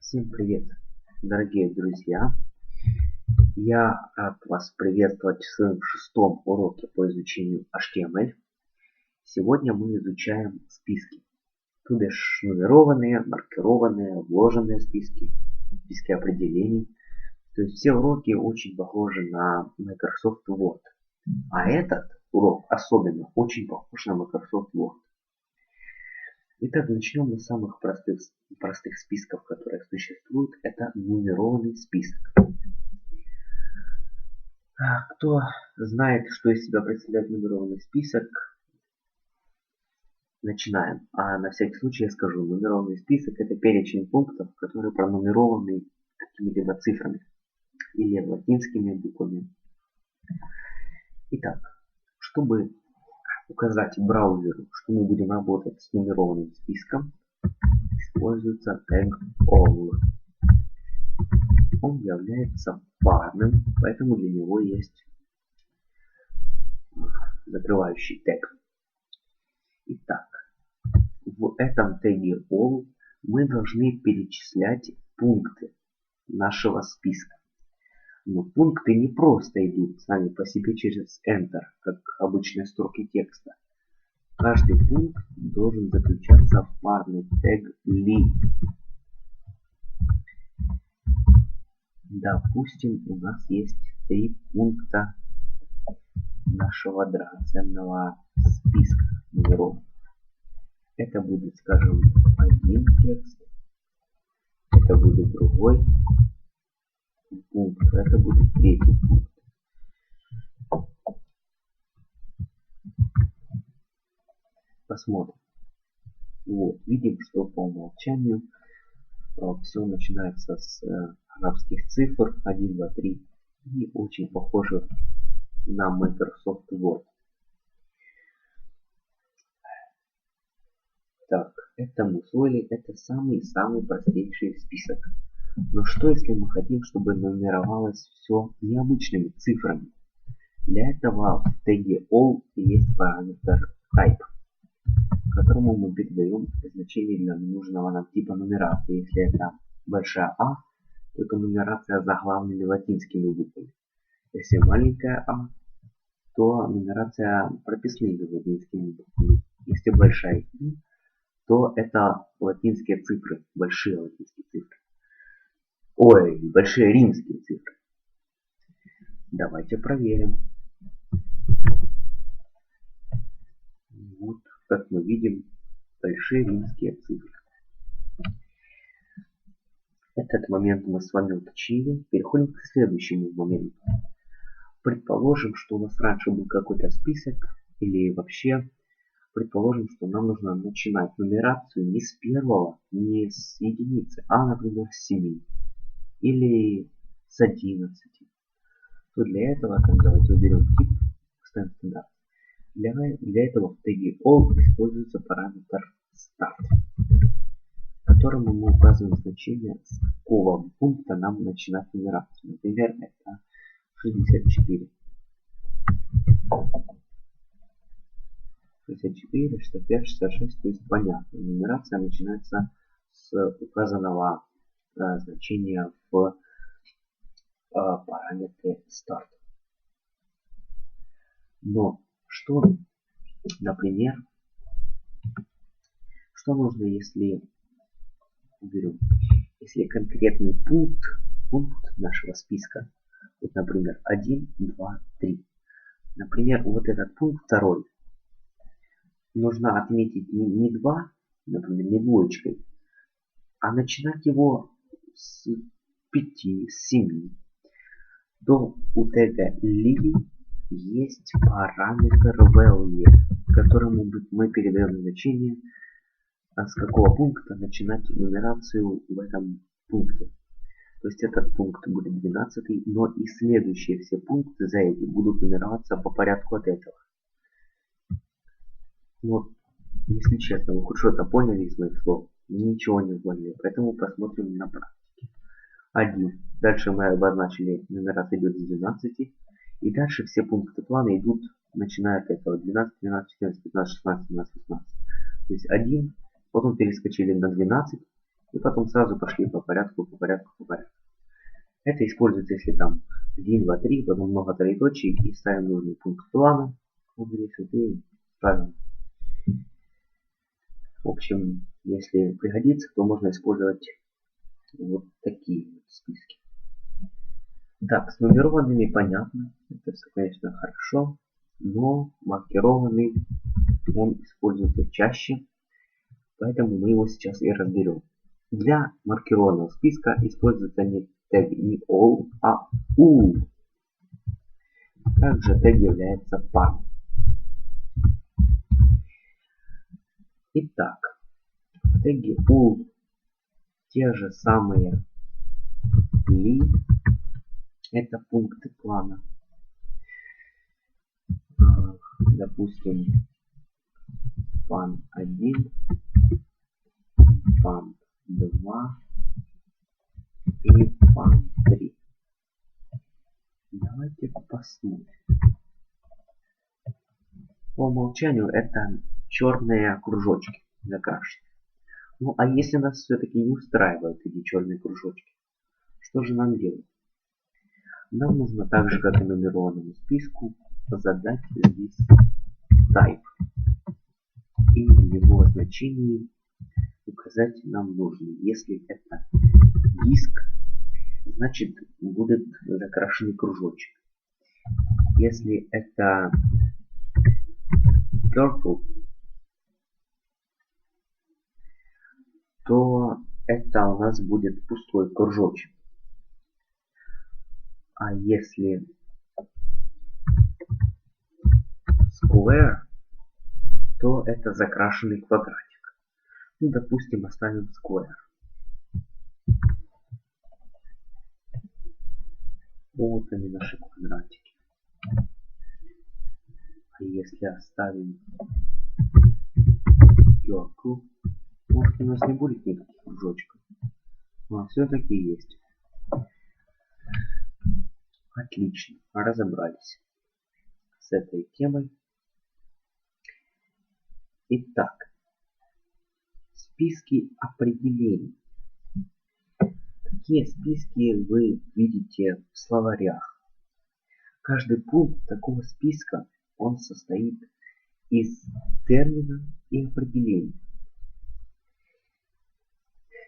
Всем привет, дорогие друзья! Я рад вас приветствовать в своем 6-м уроке по изучению HTML. Сегодня мы изучаем списки, то бишь нумерованные, маркированные, вложенные списки, списки определений. То есть все уроки очень похожи на Microsoft Word. А этот урок особенно очень похож на Microsoft Word. Итак, начнем с самых простых списков, которые существуют. Это нумерованный список. Кто знает, что из себя представляет нумерованный список, начинаем. А на всякий случай я скажу, нумерованный список это перечень пунктов, которые пронумерованы какими-либо цифрами или латинскими буквами. Итак, чтобы указать браузеру, что мы будем работать с нумерованным списком, используется тег all. Он является парным, поэтому для него есть закрывающий тег. Итак, в этом теге all мы должны перечислять пункты нашего списка. Но пункты не просто идут сами по себе через Enter, как обычные строки текста. Каждый пункт должен заключаться в парный тег li. Допустим, у нас есть 3 пункта нашего драгоценного списка номеров. Это будет, скажем, один текст, это будет другой пункт, это будет третий пункт. Посмотрим. Вот, видим, что по умолчанию все начинается с арабских цифр 1, 2, 3 и очень похоже на Microsoft Word. Так, это мы усвоили, это самый простейший список. Но что если мы хотим, чтобы нумеровалось все необычными цифрами? Для этого в теге all есть параметр type, которому мы передаем значение для нужного нам типа нумерации. Если это большая А, то это нумерация заглавными латинскими буквами. Если маленькая А, то нумерация прописными латинскими буквами. Если большая И, то это латинские цифры, большие латинские цифры. Ой, большие римские цифры. Давайте проверим. Вот, как мы видим, большие римские цифры. Этот момент мы с вами уточнили. Переходим к следующему моменту. Предположим, что у нас раньше был какой-то список, или вообще предположим, что нам нужно начинать нумерацию не с первого, не с единицы, а, например, с 7 или с 11. То для этого, давайте уберем тип, поставим стандарт. Для этого в теге all используется параметр start, которому мы указываем значение, с какого пункта нам начинать нумерацию. Например, это 64. 64, 65, 66, то есть понятно. Нумерация начинается с указанного значения в параметре start. Но что, например, что нужно, если уберем, если конкретный пункт нашего списка, вот, например, 1, 2, 3. Например, вот этот пункт второй нужно отметить не 2, например, не двоечкой, а начинать его с 5, с 7. То у тега li есть параметр value, которому мы передаем значение, с какого пункта начинать нумерацию в этом пункте. То есть этот пункт будет 12, но и следующие все пункты за эти будут нумероваться по порядку от этого. Вот, если честно, вы хоть что-то поняли из моих слов? Ничего не поняли, поэтому посмотрим на практике. 1. Дальше мы обозначили, нумерация идет с 12. И дальше все пункты плана идут, начиная от этого 12, 13, 14, 15, 16, 17, 18. То есть 1, потом перескочили на 12, И потом сразу пошли по порядку, по порядку, по порядку. Это используется, если там 1, 2, 3, потом много троеточий и ставим нужный пункт плана. Вот здесь вот и ставим. В общем, если пригодится, то можно использовать вот такие вот списки. Так, с нумерованными понятно. Это все, конечно, хорошо. Но маркированный он используется чаще. Поэтому мы его сейчас и разберем. Для маркированного списка используется не тег не all, а all. Также тег является par. Итак, в теге all те же самые li, это пункты плана. Допустим, pan 1, pan 2 и pan 3. Давайте посмотрим. По умолчанию это черные кружочки закрашены. Ну а если нас все-таки не устраивают эти черные кружочки, что же нам делать? Нам нужно так же, как и нумерованному списку, задать здесь type. И в его значении указать нам нужно. Если это диск, значит будет закрашенный кружочек. Если это purple, то это у нас будет пустой кружочек. А если square, то это закрашенный квадратик. Ну, допустим, оставим square. Вот они, наши квадратики. А если оставим circle, может, у нас не будет никаких кружочков. Но все-таки есть. Отлично, разобрались с этой темой. Итак, списки определений. Какие списки вы видите в словарях? Каждый пункт такого списка, он состоит из термина и определений.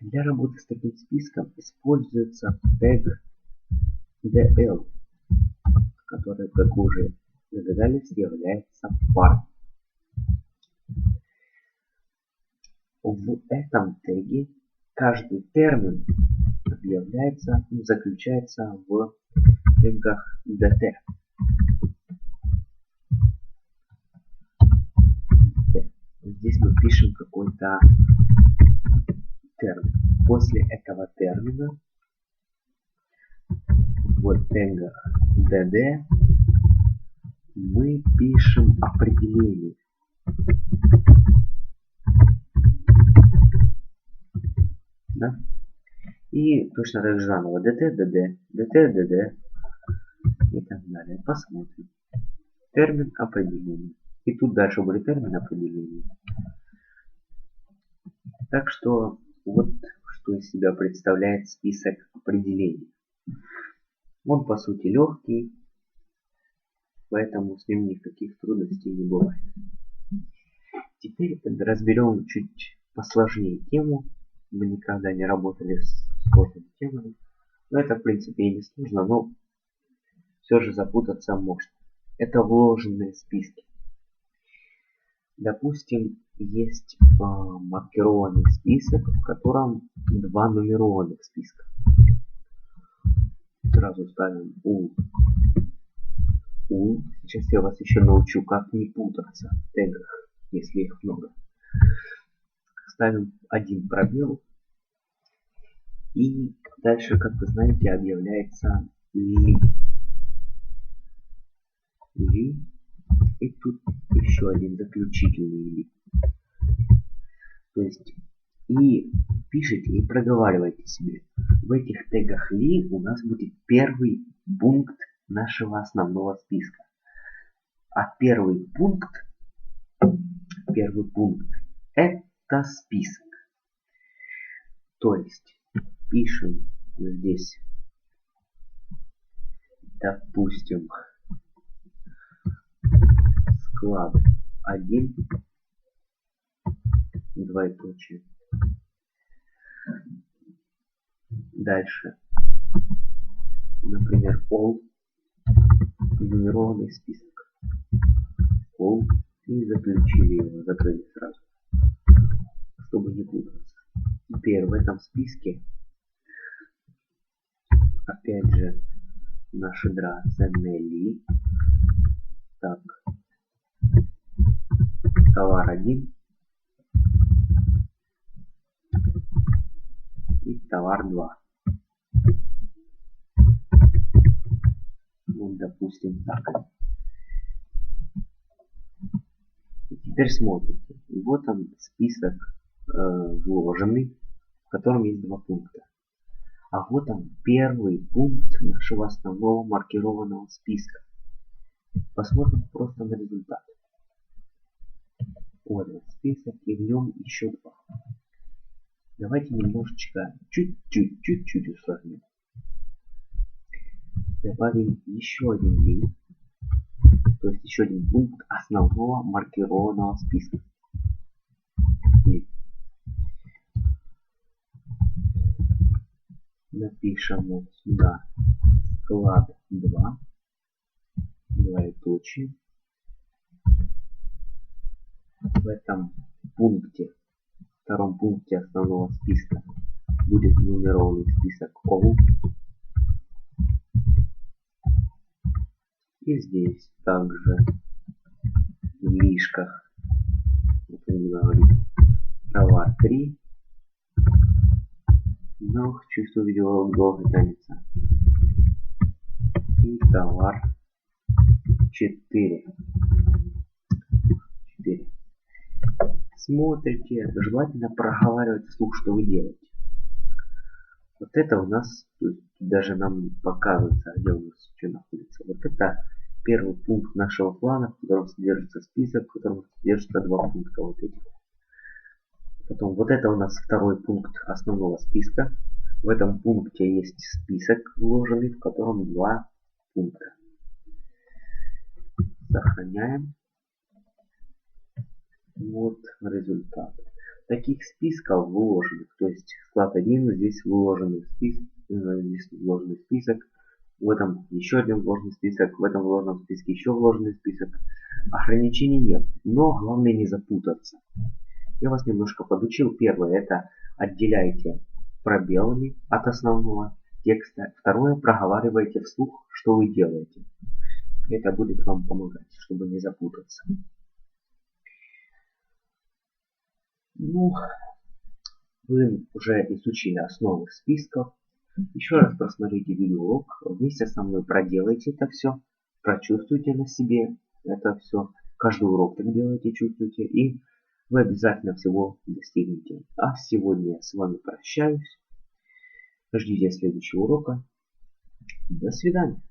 Для работы с таким списком используется тег DL, который, как вы уже догадались, является par. В этом теге каждый термин заключается в тегах dt. Здесь мы пишем какой-то термин. После этого термина в тегах dd мы пишем определение. Да? И точно так же заново dt, dd, dt, dd и так далее. Посмотрим. Термин определения. И тут дальше будет термин определения. Так что вот что из себя представляет список определений. Он по сути легкий, поэтому с ним никаких трудностей не бывает. Теперь разберем чуть посложнее тему. Мы никогда не работали с сложными темами. Но это в принципе и не сложно, но все же запутаться можно. Это вложенные списки. Допустим, есть маркированный список, в котором два нумерованных списка. Сразу ставим U. Сейчас я вас еще научу, как не путаться в тегах, если их много. Ставим один пробел. И дальше, как вы знаете, объявляется li. И тут еще один заключительный li. То есть и пишите и проговаривайте себе. В этих тегах li у нас будет первый пункт нашего основного списка. А первый пункт это список. То есть пишем здесь, допустим, склад 1, двоеточие. Дальше, например, all, нумерованный список. All, и заключили его, закрыли сразу, чтобы не путаться. Теперь в этом списке, опять же, наши драгоценные ли. Так, товар 1 и товар 2. Вот, допустим, так. И теперь смотрите. Вот он список вложенный, в котором есть два пункта. А вот он первый пункт нашего основного маркированного списка. Посмотрим просто на результат. Вот он список, и в нем еще два. Давайте немножечко, чуть-чуть усложним. Добавим еще один лист, то есть еще один пункт основного маркированного списка. Напишем вот сюда склад 2, двоеточие. В этом пункте, втором пункте основного списка, будет нумерованный список all. И здесь также в лишках, товар 3. Но чувствую, видео долго тянется. И товар 4. Смотрите, желательно проговаривать вслух, что вы делаете. Вот это у нас, то есть даже нам показывается, где у нас что находится. Вот это первый пункт нашего плана, в котором содержится список, в котором содержится два пункта вот этих. Потом вот это у нас второй пункт основного списка. В этом пункте есть список вложенный, в котором два пункта. Сохраняем. Вот результат. Таких списков вложенных, то есть склад 1, здесь вложенный список, в этом еще один вложенный список, в этом вложенном списке еще вложенный список. Ограничений нет, но главное не запутаться. Я вас немножко подучил. Первое, это отделяйте пробелами от основного текста. Второе, проговаривайте вслух, что вы делаете. Это будет вам помогать, чтобы не запутаться. Ну, вы уже изучили основы списков. Еще раз просмотрите видеоурок. Вместе со мной проделайте это все. Прочувствуйте на себе это все. Каждый урок так делайте, чувствуйте. И вы обязательно всего достигнете. А сегодня я с вами прощаюсь. Ждите следующего урока. До свидания.